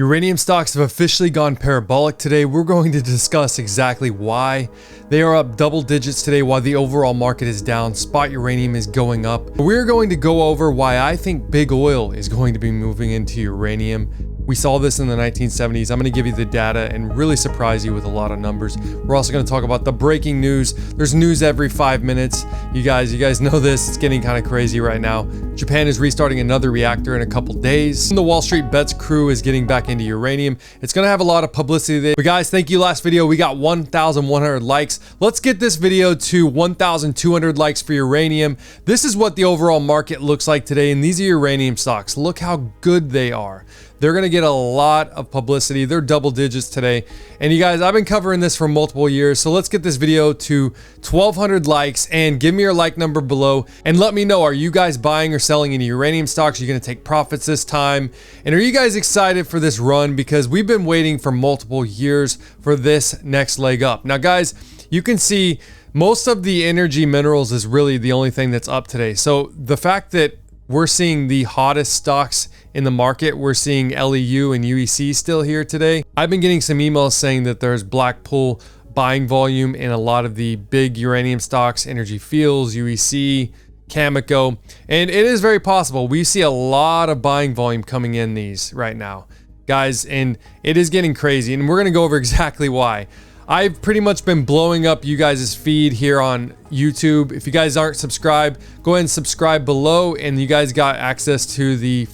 Uranium stocks have officially gone parabolic today. We're going to discuss exactly why. They are up double digits today while the overall market is down. Spot uranium is going up. We're going to go over why I think big oil is going to be moving into uranium. We saw this in the 1970s. I'm going to give you the data and really surprise you with a lot of numbers. We're also going to talk about the breaking news. There's news every 5 minutes. You guys know this. It's getting kind of crazy right now. Japan is restarting another reactor in a couple days. The Wall Street Bets crew is getting back into uranium. It's going to have a lot of publicity today. But guys, thank you. Last video, we got 1,100 likes. Let's get this video to 1,200 likes for uranium. This is what the overall market looks like today. And these are uranium stocks. Look how good they are. They're going to get a lot of publicity. They're double digits today. And you guys, I've been covering this for multiple years. So let's get this video to 1,200 likes and give me your like number below. And let me know, are you guys buying or selling any uranium stocks? Are you going to take profits this time? And are you guys excited for this run? Because we've been waiting for multiple years for this next leg up. Now, guys, you can see most of the energy minerals is really the only thing that's up today. So the fact that we're seeing the hottest stocks in the market. We're seeing LEU and UEC still here today. I've been getting some emails saying that there's black pool buying volume in a lot of the big uranium stocks, Energy Fuels, UEC, Cameco, and it is very possible. We see a lot of buying volume coming in these right now, guys, and it is getting crazy, and we're going to go over exactly why. I've pretty much been blowing up you guys' feed here on YouTube. If you guys aren't subscribed, go ahead and subscribe below, and you guys got access to the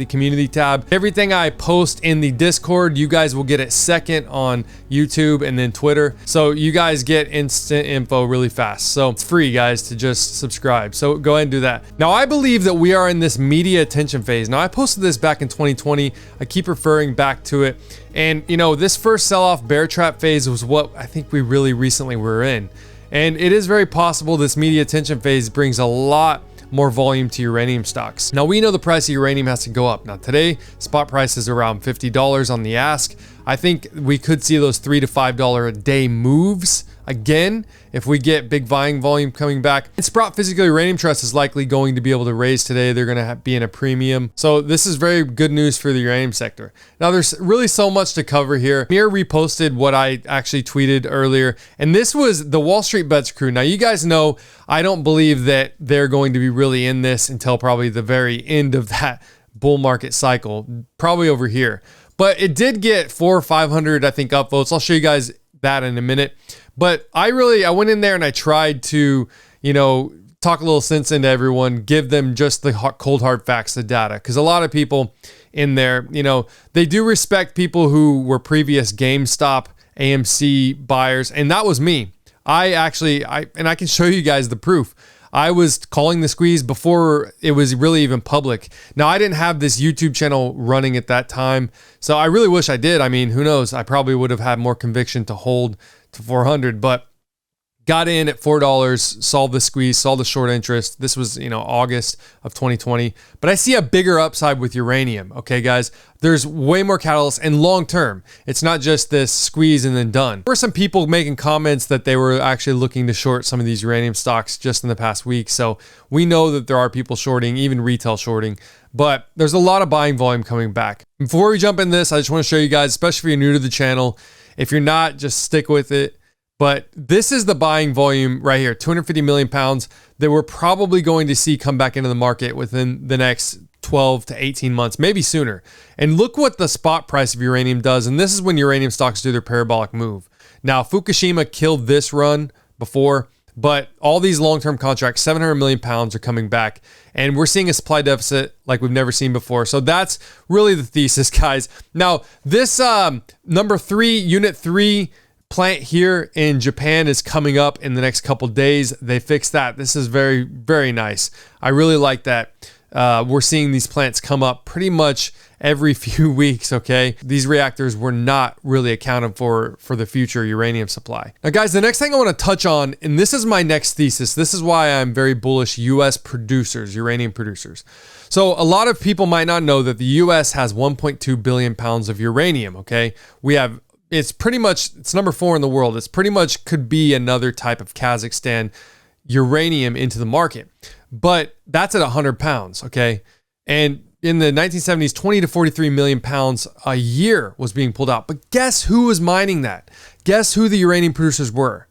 community tab. Everything I post in the Discord, you guys will get it second on YouTube and then Twitter. So you guys get instant info really fast. So it's free, guys, to just subscribe. So go ahead and do that. Now, I believe that we are in this media attention phase. Now, I posted this back in 2020. I keep referring back to it. And, you know, this first sell-off bear trap phase was what I think we really recently were in. And it is very possible this media attention phase brings a lot more volume to uranium stocks. Now, we know the price of uranium has to go up. Now, today, spot price is around $50 on the ask. I think we could see those $3 to $5 a day moves again if we get big buying volume coming back. And Sprott Physical Uranium Trust is likely going to be able to raise today. They're going to be in a premium. So this is very good news for the uranium sector. Now, there's really so much to cover here. Mir reposted what I actually tweeted earlier, and this was the Wall Street Bets crew. Now, you guys know I don't believe that they're going to be really in this until probably the very end of that bull market cycle, probably over here. But it did get 400 or 500, I think, upvotes. I'll show you guys that in a minute. But I went in there and I tried to, talk a little sense into everyone, give them just the cold hard facts, the data. Because a lot of people in there, they do respect people who were previous GameStop, AMC buyers. And that was me. I can show you guys the proof. I was calling the squeeze before it was really even public. Now, I didn't have this YouTube channel running at that time, so I really wish I did. I mean, who knows? I probably would have had more conviction to hold to 400, but got in at $4, saw the squeeze, saw the short interest. This was, August of 2020. But I see a bigger upside with uranium. Okay, guys, there's way more catalysts and long term. It's not just this squeeze and then done. There were some people making comments that they were actually looking to short some of these uranium stocks just in the past week. So we know that there are people shorting, even retail shorting. But there's a lot of buying volume coming back. Before we jump in this, I just want to show you guys, especially if you're new to the channel. If you're not, just stick with it. But this is the buying volume right here, 250 million pounds that we're probably going to see come back into the market within the next 12 to 18 months, maybe sooner. And look what the spot price of uranium does. And this is when uranium stocks do their parabolic move. Now, Fukushima killed this run before, but all these long-term contracts, 700 million pounds are coming back. And we're seeing a supply deficit like we've never seen before. So that's really the thesis, guys. Now, this Unit 3 plant here in Japan is coming up in the next couple days. They fixed that. This is very, very nice. I really like that. We're seeing these plants come up pretty much every few weeks, okay? These reactors were not really accounted for the future uranium supply. Now, guys, the next thing I want to touch on, and this is my next thesis. This is why I'm very bullish US producers, uranium producers. So a lot of people might not know that the US has 1.2 billion pounds of uranium, okay? It's number 4 in the world. It's pretty much could be another type of Kazakhstan uranium into the market, but that's at 100 pounds. Okay. And in the 1970s, 20 to 43 million pounds a year was being pulled out. But guess who was mining that? Guess who the uranium producers were?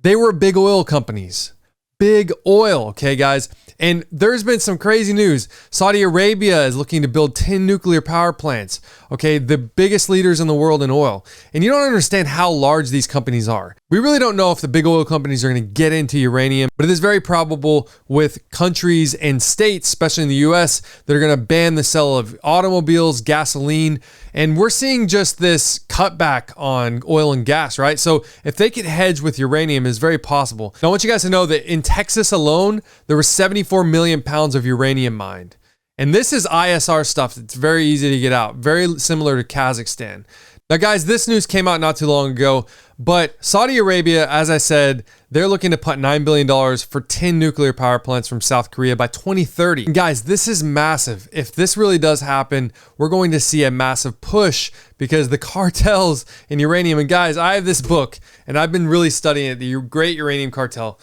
They were big oil companies. Big oil, okay, guys? And there's been some crazy news. Saudi Arabia is looking to build 10 nuclear power plants, okay? The biggest leaders in the world in oil. And you don't understand how large these companies are. We really don't know if the big oil companies are going to get into uranium, but it is very probable with countries and states, especially in the US, that are going to ban the sale of automobiles, gasoline, and we're seeing just this cutback on oil and gas, right? So if they could hedge with uranium, it's very possible. Now, I want you guys to know that in Texas alone, there was 74 million pounds of uranium mined. And this is ISR stuff that's very easy to get out, very similar to Kazakhstan. Now, guys, this news came out not too long ago, but Saudi Arabia, as I said, they're looking to put $9 billion for 10 nuclear power plants from South Korea by 2030. And guys, this is massive. If this really does happen, we're going to see a massive push because the cartels in uranium, and guys, I have this book and I've been really studying it, the Great Uranium Cartel.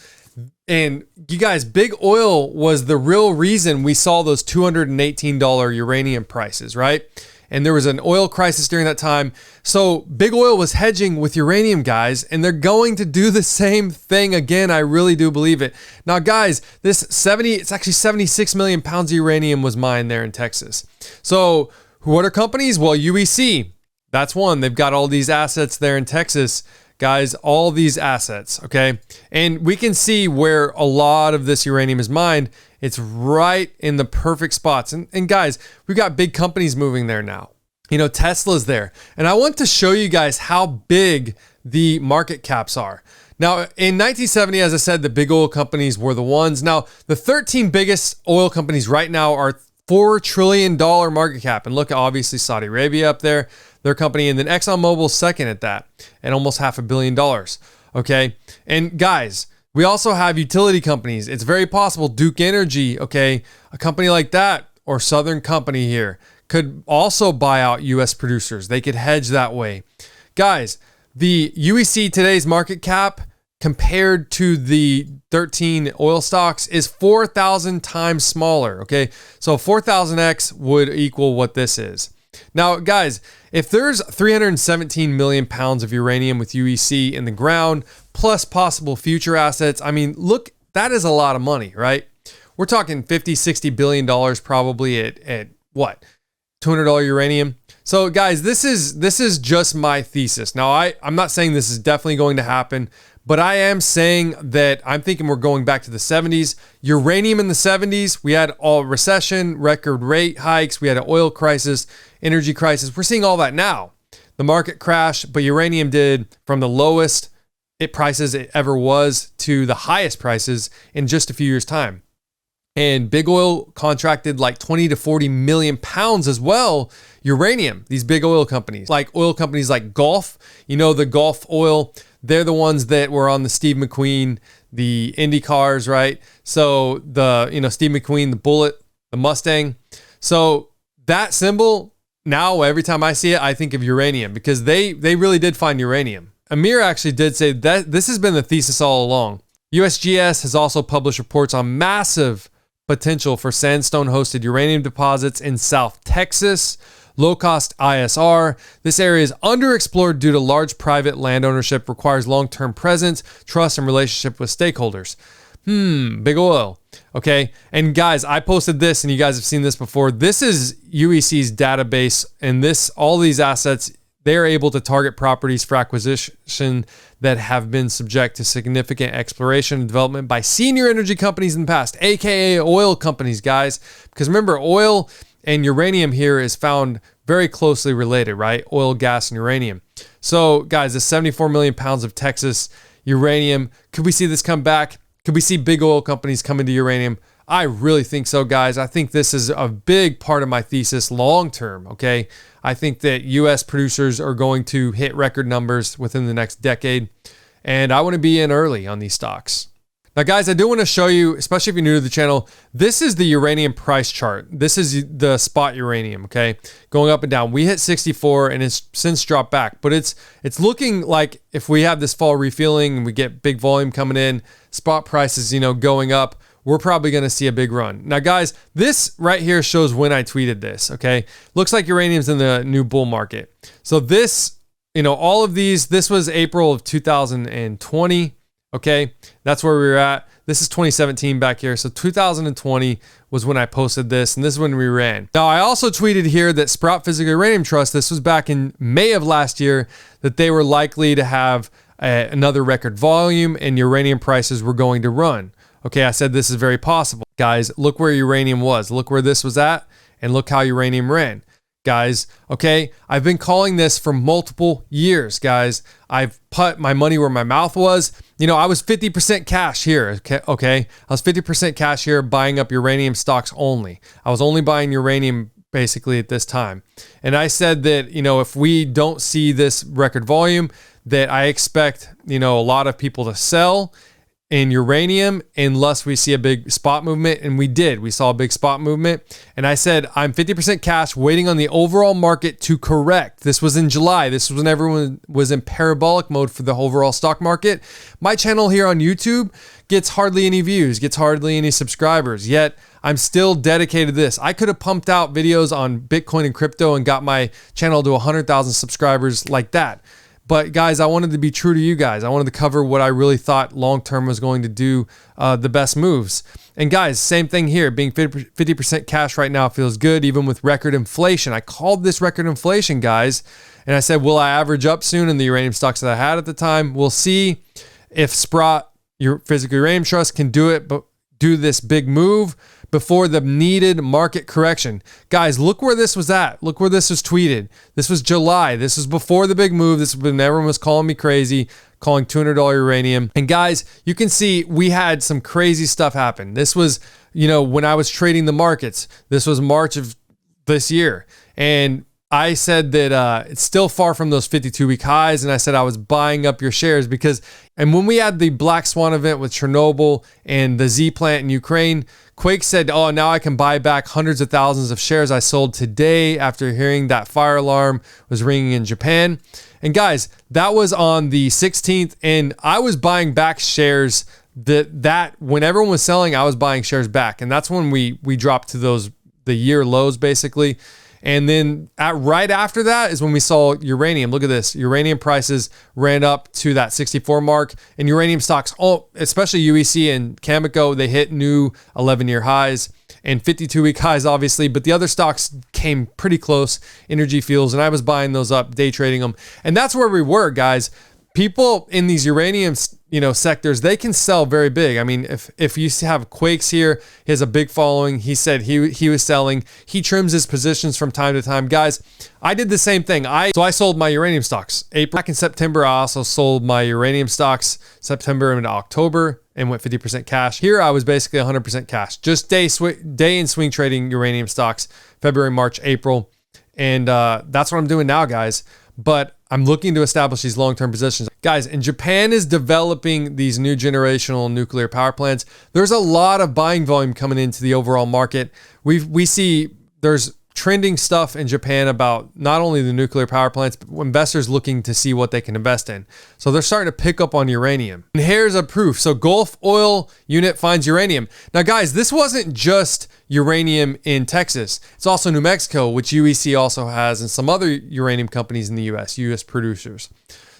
And you guys, big oil was the real reason we saw those $218 uranium prices, right? And there was an oil crisis during that time. So big oil was hedging with uranium, guys, and they're going to do the same thing again. I really do believe it. Now, guys, it's actually 76 million pounds of uranium was mined there in Texas. So what are companies? Well, UEC, that's one. They've got all these assets there in Texas. Guys, all these assets, okay? And we can see where a lot of this uranium is mined. It's right in the perfect spots. And guys, we've got big companies moving there now. You know, Tesla's there. And I want to show you guys how big the market caps are. Now, in 1970, as I said, the big oil companies were the ones. Now, the 13 biggest oil companies right now are $4 trillion market cap. And look, obviously, Saudi Arabia up there, their company, and then ExxonMobil's second at that, and almost $500 million. Okay. And guys, we also have utility companies. It's very possible Duke Energy, okay, a company like that, or Southern Company here, could also buy out US producers. They could hedge that way. Guys, the UEC today's market cap compared to the 13 oil stocks is 4,000 times smaller, okay? So 4,000x would equal what this is. Now, guys, if there's 317 million pounds of uranium with UEC in the ground, plus possible future assets, I mean, look, that is a lot of money, right? We're talking 50, 60 billion dollars probably at what? $200 uranium. So guys, this is just my thesis. Now, I'm not saying this is definitely going to happen, but I am saying that I'm thinking we're going back to the 70s. Uranium in the 70s, we had a recession, record rate hikes, we had an oil crisis, energy crisis. We're seeing all that now. The market crashed, but uranium did from the lowest prices it ever was to the highest prices in just a few years' time. And big oil contracted like 20 to 40 million pounds as well. Uranium, these big oil companies like Gulf, you know, the Gulf oil, they're the ones that were on the Steve McQueen, the Indy cars, right? So Steve McQueen, the Bullet, the Mustang. So that symbol, now every time I see it, I think of uranium because they really did find uranium. Amir actually did say that this has been the thesis all along. USGS has also published reports on massive potential for sandstone-hosted uranium deposits in South Texas, low-cost ISR. This area is underexplored due to large private land ownership, requires long-term presence, trust, and relationship with stakeholders. Big oil. Okay. And guys, I posted this and you guys have seen this before. This is UEC's database, and all these assets, they're able to target properties for acquisition that have been subject to significant exploration and development by senior energy companies in the past, aka oil companies, guys. Because remember, oil and uranium here is found very closely related, right? Oil, gas, and uranium. So, guys, the 74 million pounds of Texas uranium, could we see this come back? Could we see big oil companies come into uranium? I really think so, guys. I think this is a big part of my thesis long term, okay? I think that U.S. producers are going to hit record numbers within the next decade, and I want to be in early on these stocks. Now, guys, I do want to show you, especially if you're new to the channel, this is the uranium price chart. This is the spot uranium, okay? Going up and down. We hit 64 and it's since dropped back, but it's looking like if we have this fall refueling and we get big volume coming in, spot prices, going up, we're probably going to see a big run. Now, guys, this right here shows when I tweeted this, okay? Looks like uranium's in the new bull market. So this, all of these, this was April of 2020, okay? That's where we were at. This is 2017 back here. So 2020 was when I posted this, and this is when we ran. Now, I also tweeted here that Sprott Physical Uranium Trust, this was back in May of last year, that they were likely to have another record volume and uranium prices were going to run. Okay, I said this is very possible. Guys, look where uranium was. Look where this was at, and look how uranium ran. Guys, okay, I've been calling this for multiple years, guys. I've put my money where my mouth was. I was 50% cash here, okay? I was 50% cash here buying up uranium stocks only. I was only buying uranium basically at this time. And I said that, if we don't see this record volume, that I expect, a lot of people to sell in uranium unless we see a big spot movement. And we did. We saw a big spot movement. And I said, I'm 50% cash waiting on the overall market to correct. This was in July. This was when everyone was in parabolic mode for the overall stock market. My channel here on YouTube gets hardly any views, gets hardly any subscribers, yet I'm still dedicated to this. I could have pumped out videos on Bitcoin and crypto and got my channel to 100,000 subscribers like that. But guys, I wanted to be true to you guys. I wanted to cover what I really thought long-term was going to do the best moves. And guys, same thing here. Being 50% cash right now feels good, even with record inflation. I called this record inflation, guys. And I said, will I average up soon in the uranium stocks that I had at the time? We'll see if Sprott, your Physical Uranium Trust, can do it, but do this big move before the needed market correction. Guys, look where this was at. Look where this was tweeted. This was July. This was before the big move. This was when everyone was calling me crazy, calling $200 uranium. And guys, you can see we had some crazy stuff happen. This was, when I was trading the markets. This was March of this year. And I said that it's still far from those 52-week highs. And I said I was buying up your shares and when we had the Black Swan event with Chernobyl and the Z plant in Ukraine, Quake said, oh, now I can buy back hundreds of thousands of shares I sold today after hearing that fire alarm was ringing in Japan. And guys, that was on the 16th. And I was buying back shares that when everyone was selling, I was buying shares back. And that's when we dropped to the year lows basically. And then right after that is when we saw uranium. Look at this. Uranium prices ran up to that 64 mark. And uranium stocks, especially UEC and Cameco, they hit new 11-year highs and 52-week highs, obviously. But the other stocks came pretty close, Energy Fuels, and I was buying those up, day trading them. And that's where we were, guys. People in these uranium sectors, they can sell very big. I mean, if you have Quakes here, he has a big following. He said he was selling. He trims his positions from time to time. Guys, I did the same thing. So I sold my uranium stocks. Back in September, I also sold my uranium stocks September into October and went 50% cash. Here, I was basically 100% cash. Just day and swing trading uranium stocks, February, March, April. And that's what I'm doing now, guys. But I'm looking to establish these long-term positions. Guys, and Japan is developing these new generational nuclear power plants. There's a lot of buying volume coming into the overall market. We see there's trending stuff in Japan about not only the nuclear power plants, but investors looking to see what they can invest in. So they're starting to pick up on uranium. And here's a proof. So Gulf Oil Unit finds uranium. Now, guys, this wasn't just uranium in Texas. It's also New Mexico, which UEC also has, and some other uranium companies in the US producers.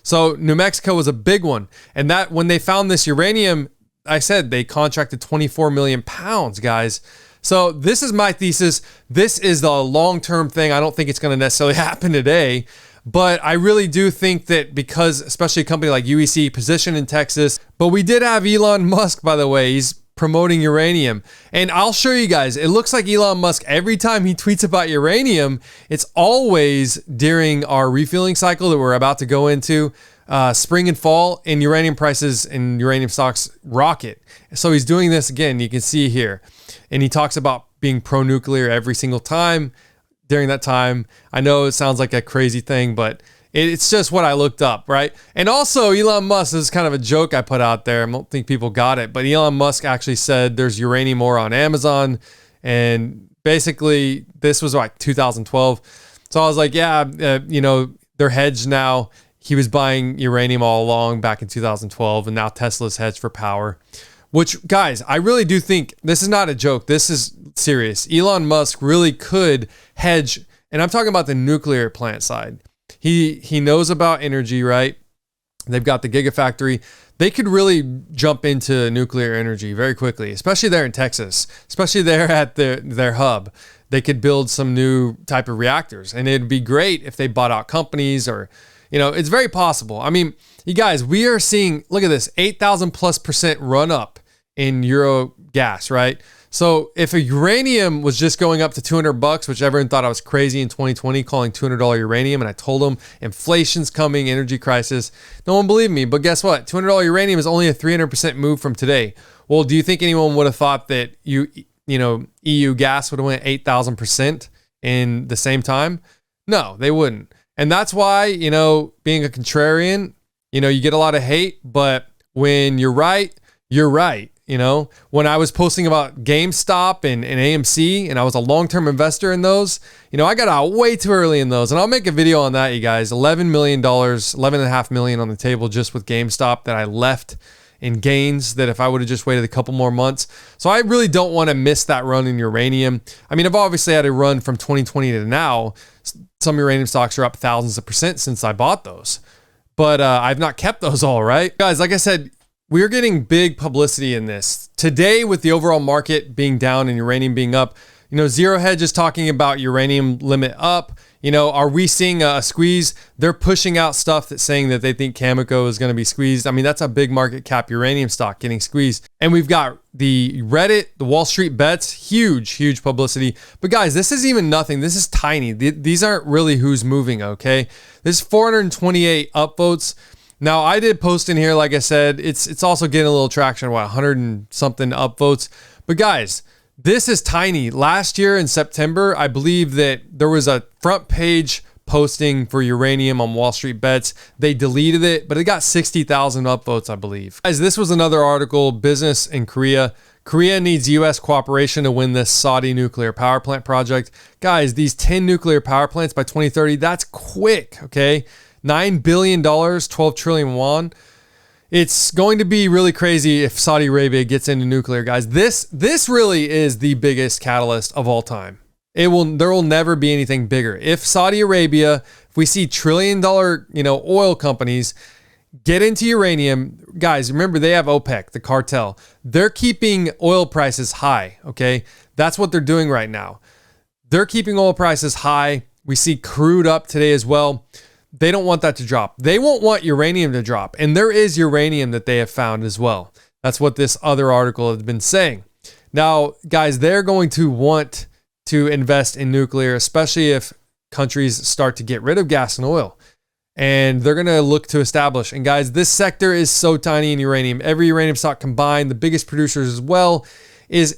So New Mexico was a big one. And that when they found this uranium, I said they contracted 24 million pounds, guys. So this is my thesis. This is the long-term thing. I don't think it's going to necessarily happen today, but I really do think that because, especially a company like UEC, positioned in Texas, but we did have Elon Musk, by the way. He's promoting uranium. And I'll show you guys, it looks like Elon Musk, every time he tweets about uranium, it's always during our refueling cycle that we're about to go into. Spring and fall, and uranium prices and uranium stocks rocket. So he's doing this again, you can see here. And he talks about being pro-nuclear every single time during that time. I know it sounds like a crazy thing, but it's just what I looked up, right? And also Elon Musk, this is kind of a joke I put out there. I don't think people got it, but Elon Musk actually said there's uranium ore on Amazon. And basically this was like 2012. So I was like, yeah, they're hedged now. He was buying uranium all along back in 2012, and now Tesla's hedged for power. which, guys, I really do think this is not a joke. This is serious. Elon Musk really could hedge, and I'm talking about the nuclear plant side. He knows about energy, right? They've got the gigafactory. They could really jump into nuclear energy very quickly, especially there in Texas, especially there at their hub. They could build some new type of reactors, and it'd be great if they bought out companies, or, you know, it's very possible. I mean, you guys, we are seeing, look at this, 8,000+% run up in Euro gas, right? So if a uranium was just going up to $200, which everyone thought I was crazy in 2020, calling $200 uranium, and I told them inflation's coming, energy crisis, no one believed me. But guess what? $200 uranium is only a 300% move from today. Well, do you think anyone would have thought that you know, EU gas would have went 8,000% in the same time? No, they wouldn't. And that's why, you know, being a contrarian, you know, you get a lot of hate, but when you're right, you're right. You know, when I was posting about GameStop and AMC, and I was a long-term investor in those, you know, I got out way too early in those. And I'll make a video on that, you guys. $11 million, $11.5 million on the table just with GameStop that I left in gains, that if I would have just waited a couple more months. So I really don't want to miss that run in uranium. I mean, I've obviously had a run from 2020 to now. Some uranium stocks are up thousands of percent since I bought those. But I've not kept those all, right? Guys, like I said, we're getting big publicity in this. Today, with the overall market being down and uranium being up, you know, Zero Hedge is talking about uranium limit up. You know, are we seeing a squeeze? They're pushing out stuff that's saying that they think Cameco is going to be squeezed. I mean, that's a big market cap uranium stock getting squeezed. And we've got the Reddit, the Wall Street bets, huge publicity. But guys, this is even nothing. This is tiny. These aren't really who's moving, okay? There's 428 upvotes. Now, I did post in here, like I said, it's also getting a little traction, 100 and something upvotes. But guys, this is tiny. Last year in September, I believe that there was a front page posting for uranium on Wall Street Bets. They deleted it, but it got 60,000 upvotes, I believe. Guys, this was another article, business in Korea. Korea needs U.S. cooperation to win this Saudi nuclear power plant project. Guys, these 10 nuclear power plants by 2030, that's quick, okay? $9 billion, 12 trillion won. It's going to be really crazy if Saudi Arabia gets into nuclear, guys. This really is the biggest catalyst of all time. There will never be anything bigger. If Saudi Arabia, if we see $1 trillion, oil companies get into uranium, guys, remember they have OPEC, the cartel. They're keeping oil prices high, okay? That's what they're doing right now. They're keeping oil prices high. We see crude up today as well. They don't want that to drop. They won't want uranium to drop. And there is uranium that they have found as well. That's what this other article has been saying. Now, guys, they're going to want to invest in nuclear, especially if countries start to get rid of gas and oil. And they're going to look to establish. And guys, this sector is so tiny in uranium. Every uranium stock combined, the biggest producers as well,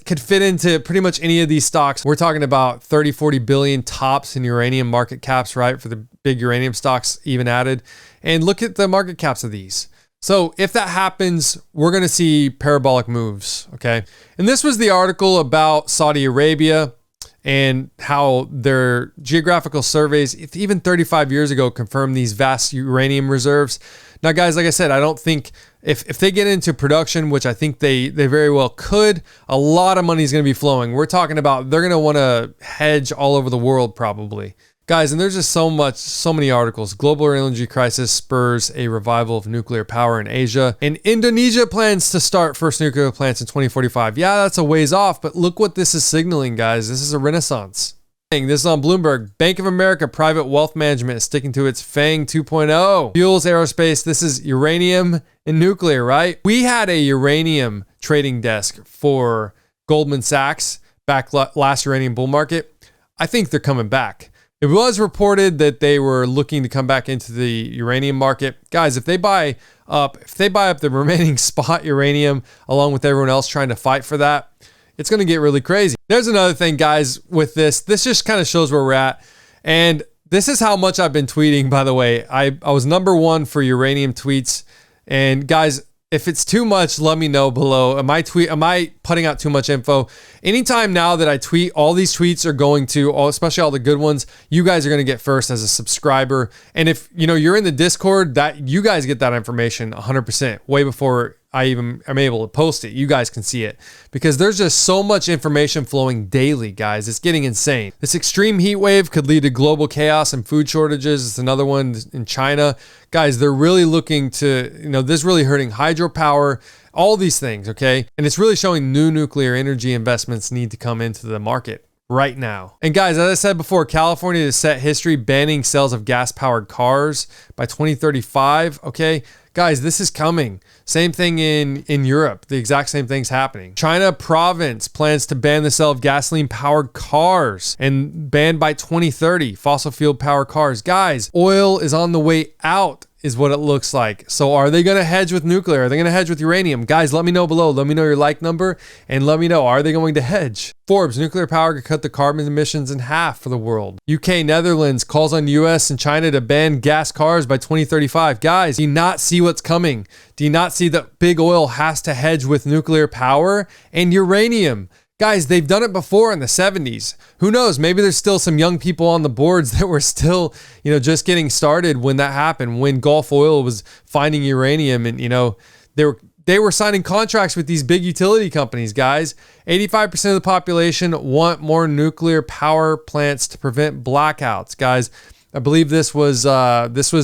could fit into pretty much any of these stocks. We're talking about 30, 40 billion tops in uranium market caps, right? For the big uranium stocks even added. And look at the market caps of these. So if that happens, we're going to see parabolic moves, okay? And this was the article about Saudi Arabia and how their geographical surveys, even 35 years ago, confirmed these vast uranium reserves. Now, guys, like I said, I don't think if they get into production, which I think they very well could, a lot of money is going to be flowing. We're talking about they're going to want to hedge all over the world probably. Guys, and there's just so many articles. Global energy crisis spurs a revival of nuclear power in Asia. And Indonesia plans to start first nuclear plants in 2045. Yeah, that's a ways off, but look what this is signaling, guys. This is a renaissance. This is on Bloomberg. Bank of America Private Wealth Management is sticking to its FANG 2.0. Fuels, aerospace, this is uranium and nuclear, right? We had a uranium trading desk for Goldman Sachs back last uranium bull market. I think they're coming back. It was reported that they were looking to come back into the uranium market. Guys, if they buy up the remaining spot uranium along with everyone else trying to fight for that, it's going to get really crazy. There's another thing, guys, with this. This just kind of shows where we're at. And this is how much I've been tweeting, by the way. I was #1 for uranium tweets. And guys, if it's too much, let me know below. Am I putting out too much info? Anytime now that I tweet, all these tweets are going to, especially all the good ones, you guys are going to get first as a subscriber. And if you're in the Discord, that you guys get that information 100% way before I even am able to post it. You guys can see it because there's just so much information flowing daily, guys. It's getting insane. This extreme heat wave could lead to global chaos and food shortages. It's another one in China. Guys, they're really looking to, this is really hurting hydropower, all these things, okay? And it's really showing new nuclear energy investments need to come into the market right now. And guys, as I said before, California has set history banning sales of gas-powered cars by 2035, okay? Guys, this is coming. Same thing in Europe. The exact same thing's happening. China province plans to ban the sale of gasoline-powered cars and ban by 2030 fossil fuel-powered cars. Guys, oil is on the way out is what it looks like. So are they going to hedge with nuclear? Are they going to hedge with uranium? Guys, let me know below. Let me know your like number and let me know, are they going to hedge? Forbes, nuclear power could cut the carbon emissions in half for the world. UK, Netherlands calls on US and China to ban gas cars by 2035. Guys, do you not see what's coming? Do you not see that big oil has to hedge with nuclear power and uranium? Guys, they've done it before in the 70s. Who knows? Maybe there's still some young people on the boards that were still, just getting started when that happened, when Gulf Oil was finding uranium and, they were signing contracts with these big utility companies, guys. 85% of the population want more nuclear power plants to prevent blackouts, guys. I believe this was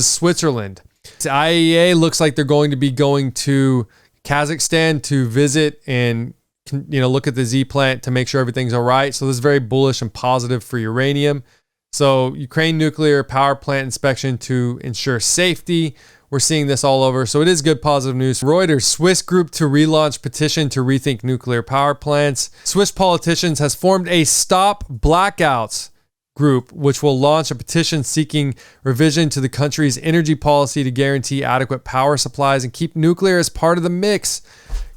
Switzerland. The IAEA looks like they're going to be going to Kazakhstan to visit and look at the Z plant to make sure everything's all right. So this is very bullish and positive for uranium. So Ukraine nuclear power plant inspection to ensure safety. We're seeing this all over. So it is good positive news. Reuters, Swiss group to relaunch petition to rethink nuclear power plants. Swiss politicians has formed a Stop Blackouts group, which will launch a petition seeking revision to the country's energy policy to guarantee adequate power supplies and keep nuclear as part of the mix.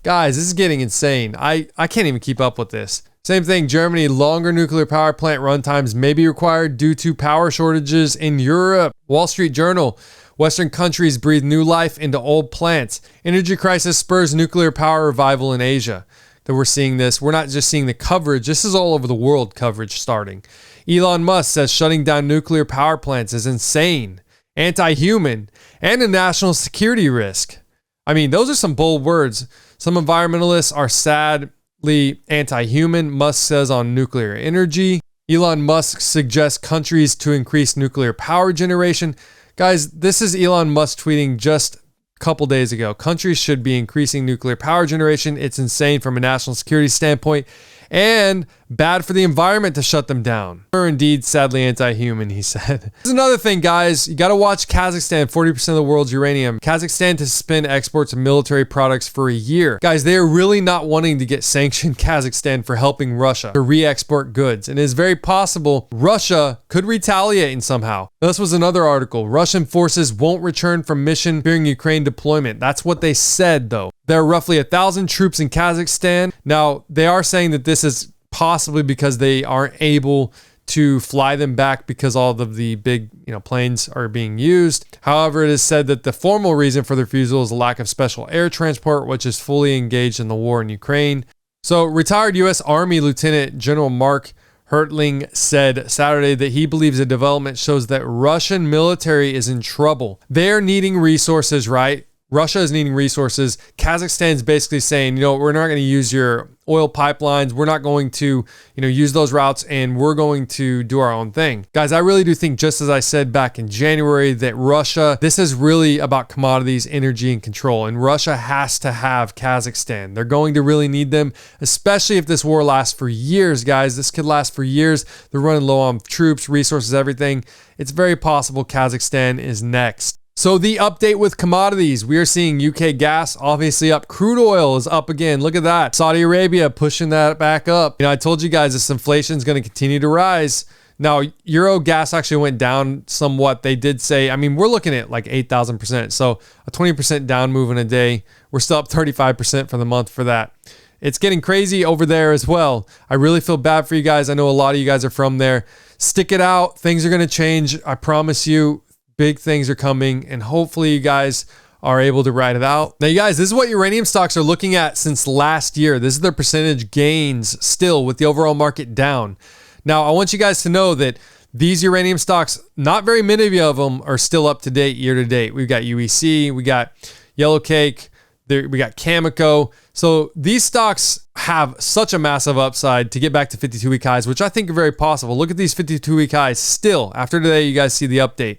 Guys, this is getting insane. I can't even keep up with this. Same thing, Germany, longer nuclear power plant runtimes may be required due to power shortages in Europe. Wall Street Journal, Western countries breathe new life into old plants. Energy crisis spurs nuclear power revival in Asia. That we're seeing this. We're not just seeing the coverage. This is all over the world coverage starting. Elon Musk says shutting down nuclear power plants is insane, anti-human, and a national security risk. I mean, those are some bold words. Some environmentalists are sadly anti-human, Musk says on nuclear energy. Elon Musk suggests countries to increase nuclear power generation. Guys, this is Elon Musk tweeting just a couple days ago. Countries should be increasing nuclear power generation. It's insane from a national security standpoint and bad for the environment to shut them down. Or indeed, sadly anti-human, he said. There's another thing, guys. You got to watch Kazakhstan, 40% of the world's uranium. Kazakhstan to suspend exports of military products for a year. Guys, they are really not wanting to get sanctioned Kazakhstan for helping Russia to re-export goods. And it is very possible Russia could retaliate in somehow. This was another article. Russian forces won't return from mission during Ukraine deployment. That's what they said, though. There are roughly 1,000 troops in Kazakhstan. Now, they are saying that this is possibly because they aren't able to fly them back because all of the big, planes are being used. However, it is said that the formal reason for the refusal is a lack of special air transport, which is fully engaged in the war in Ukraine. So, retired U.S. Army Lieutenant General Mark Hertling said Saturday that he believes the development shows that Russian military is in trouble. They're needing resources, right? Russia is needing resources. Kazakhstan's basically saying, we're not going to use your oil pipelines. We're not going to, use those routes, and we're going to do our own thing. Guys, I really do think, just as I said back in January, that Russia, this is really about commodities, energy, and control. And Russia has to have Kazakhstan. They're going to really need them, especially if this war lasts for years, guys. This could last for years. They're running low on troops, resources, everything. It's very possible Kazakhstan is next. So the update with commodities, we are seeing UK gas obviously up. Crude oil is up again. Look at that. Saudi Arabia pushing that back up. I told you guys this inflation is going to continue to rise. Now, Euro gas actually went down somewhat. They did say, we're looking at like 8,000%. So a 20% down move in a day. We're still up 35% for the month for that. It's getting crazy over there as well. I really feel bad for you guys. I know a lot of you guys are from there. Stick it out. Things are going to change. I promise you. Big things are coming, and hopefully you guys are able to ride it out. Now, you guys, this is what uranium stocks are looking at since last year. This is their percentage gains still with the overall market down. Now, I want you guys to know that these uranium stocks, not very many of them are still up to date year to date. We've got UEC, we got Yellowcake, There, we got Cameco. So these stocks have such a massive upside to get back to 52-week highs, which I think are very possible. Look at these 52-week highs still. After today, you guys see the update.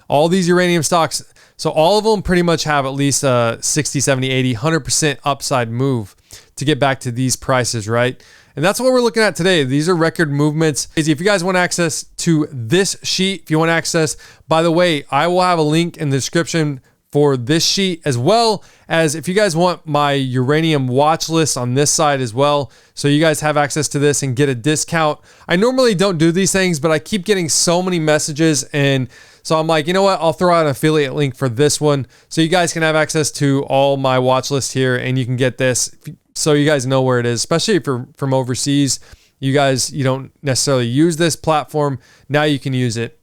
All these uranium stocks, so all of them pretty much have at least a 60, 70, 80, 100% upside move to get back to these prices, right? And that's what we're looking at today. These are record movements. If you guys want access to this sheet, if you want access, by the way, I will have a link in the description for this sheet, as well as if you guys want my uranium watch list on this side as well, so you guys have access to this and get a discount. I normally don't do these things, but I keep getting so many messages, and so I'm like, you know what, I'll throw out an affiliate link for this one so you guys can have access to all my watch list here, and you can get this so you guys know where it is, especially if you're from overseas. You guys, you don't necessarily use this platform, now you can use it.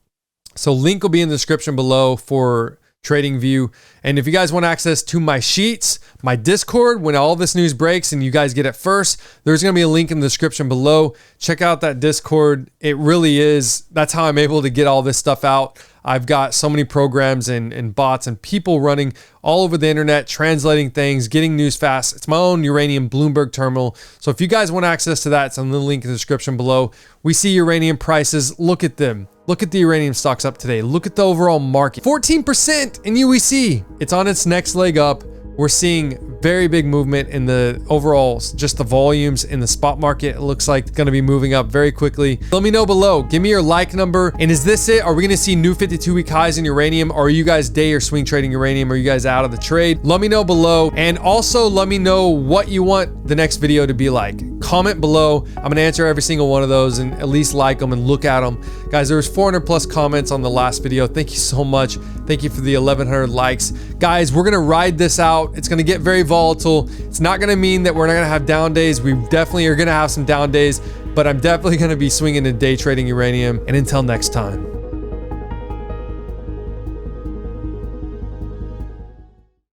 So link will be in the description below for TradingView. And if you guys want access to my sheets, my Discord, when all this news breaks and you guys get it first, there's going to be a link in the description below. Check out that Discord. It really is, that's how I'm able to get all this stuff out. I've got so many programs and bots and people running all over the internet, translating things, getting news fast. It's my own uranium Bloomberg terminal. So if you guys want access to that, it's on the link in the description below. We see uranium prices. Look at them. Look at the uranium stocks up today. Look at the overall market. 14% in UEC. It's on its next leg up. We're seeing very big movement in the overall, just the volumes in the spot market. It looks like it's going to be moving up very quickly. Let me know below. Give me your like number. And is this it? Are we going to see new 52-week highs in uranium? Or are you guys day or swing trading uranium? Are you guys out of the trade? Let me know below. And also let me know what you want the next video to be like. Comment below. I'm going to answer every single one of those and at least like them and look at them. Guys, there was 400 plus comments on the last video. Thank you so much. Thank you for the 1,100 likes. Guys, we're going to ride this out. It's going to get very volatile. It's not going to mean that we're not going to have down days. We definitely are going to have some down days, but I'm definitely going to be swinging in day trading uranium. And until next time.